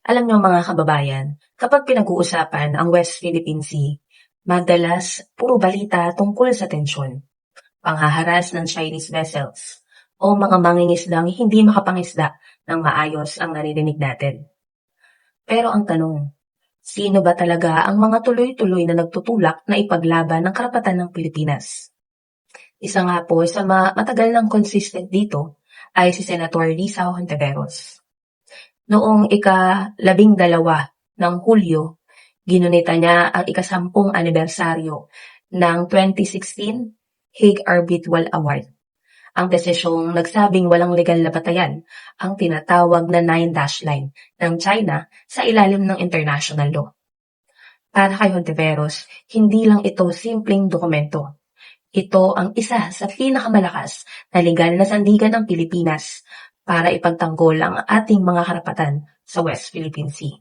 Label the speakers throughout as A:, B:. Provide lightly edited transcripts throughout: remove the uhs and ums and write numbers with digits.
A: Alam niyo mga kababayan, kapag pinag-uusapan ang West Philippine Sea, madalas puro balita tungkol sa tensyon, panghaharas ng Chinese vessels, o mga mangingisdang hindi makapangisda ng maayos ang naririnig natin. Pero ang tanong, sino ba talaga ang mga tuloy-tuloy na nagtutulak na ipaglaban ng karapatan ng Pilipinas? Isa nga po sa matagal ng consistent dito ay si Senator Risa Hontiveros. Noong ika-12 ng Hulyo, ginunita niya ang ika-10 anibersaryo ng 2016 Hague Arbitral Award. Ang desisyong nagsabing walang legal na batayan ang tinatawag na Nine Dash Line ng China sa ilalim ng international law. Para kay Hontiveros, hindi lang ito simpleng dokumento. Ito ang isa sa pinakamalakas na legal na sandigan ng Pilipinas para ipagtanggol ang ating mga karapatan sa West Philippine Sea.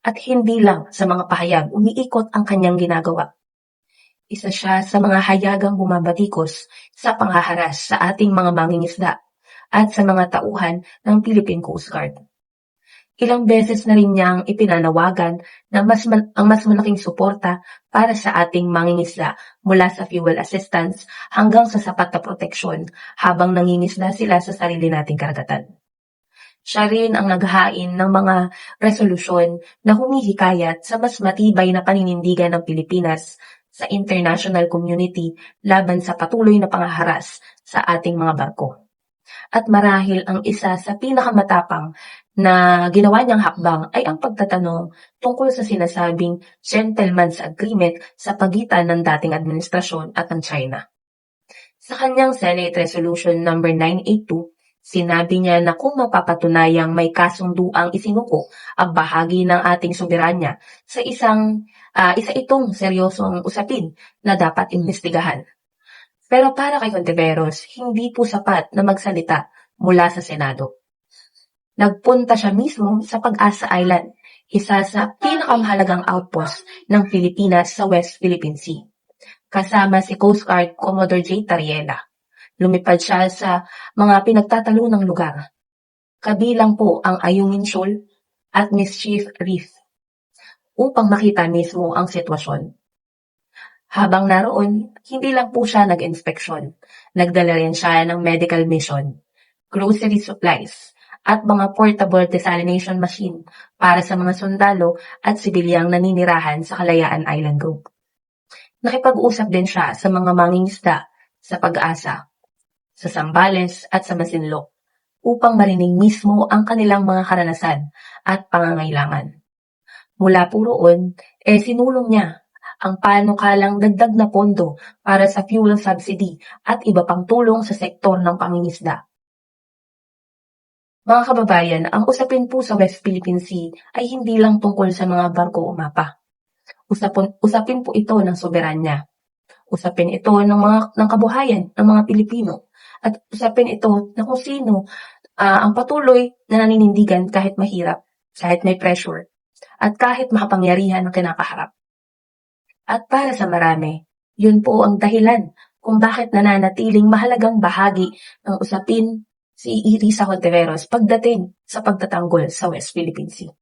A: At hindi lang sa mga pahayag umiikot ang kanyang ginagawa. Isa siya sa mga hayagang bumabatikos sa panghaharas sa ating mga mangingisda at sa mga tauhan ng Philippine Coast Guard. Ilang beses na rin niyang ipinanawagan na ang mas malaking suporta para sa ating mangingisda mula sa fuel assistance hanggang sa sapat na proteksyon habang nangingisda sila sa sarili nating karagatan. Siya rin ang naghain ng mga resolusyon na humihikayat sa mas matibay na paninindigan ng Pilipinas sa international community laban sa patuloy na panghaharas sa ating mga barko. At marahil ang isa sa pinakamatapang na ginawa niyang hakbang ay ang pagtatanong tungkol sa sinasabing gentleman's agreement sa pagitan ng dating administrasyon at ng China. Sa kanyang Senate Resolution number 982, sinabi niya na kung mapapatunayang may kasunduang isinuko ang bahagi ng ating soberanya sa isa itong seryosong usapin na dapat imbestigahan. Pero para kay Hontiveros, hindi po sapat na magsalita mula sa Senado. Nagpunta siya mismo sa Pag-asa Island, isa sa pinakamahalagang outpost ng Pilipinas sa West Philippine Sea. Kasama si Coast Guard Commodore J. Tariela. Lumipad siya sa mga pinagtatalunang lugar. Kabilang po ang Ayungin Shoal at Mischief Reef upang makita mismo ang sitwasyon. Habang naroon, hindi lang po siya nag-inspeksyon. Nagdala rin siya ng medical mission, grocery supplies, at mga portable desalination machine para sa mga sundalo at sibilyang naninirahan sa Kalayaan Island Group. Nakipag-usap din siya sa mga mangingisda sa Pag-asa, sa Zambales at sa Masinloc upang marinig mismo ang kanilang mga karanasan at pangangailangan. Mula po roon, sinulong niya ang panukalang dagdag na pondo para sa fuel subsidy at iba pang tulong sa sektor ng pangingisda. Mga kababayan, ang usapin po sa West Philippine Sea ay hindi lang tungkol sa mga barko o mapa. Usapin po ito ng soberanya. Usapin ito ng kabuhayan ng mga Pilipino. At usapin ito na kung sino ang patuloy na naninindigan kahit mahirap, kahit may pressure, at kahit makapangyarihan ang kinakaharap. At para sa marami, yun po ang dahilan kung bakit nananatiling mahalagang bahagi ng usapin si Risa Hontiveros pagdating sa pagtatanggol sa West Philippine Sea.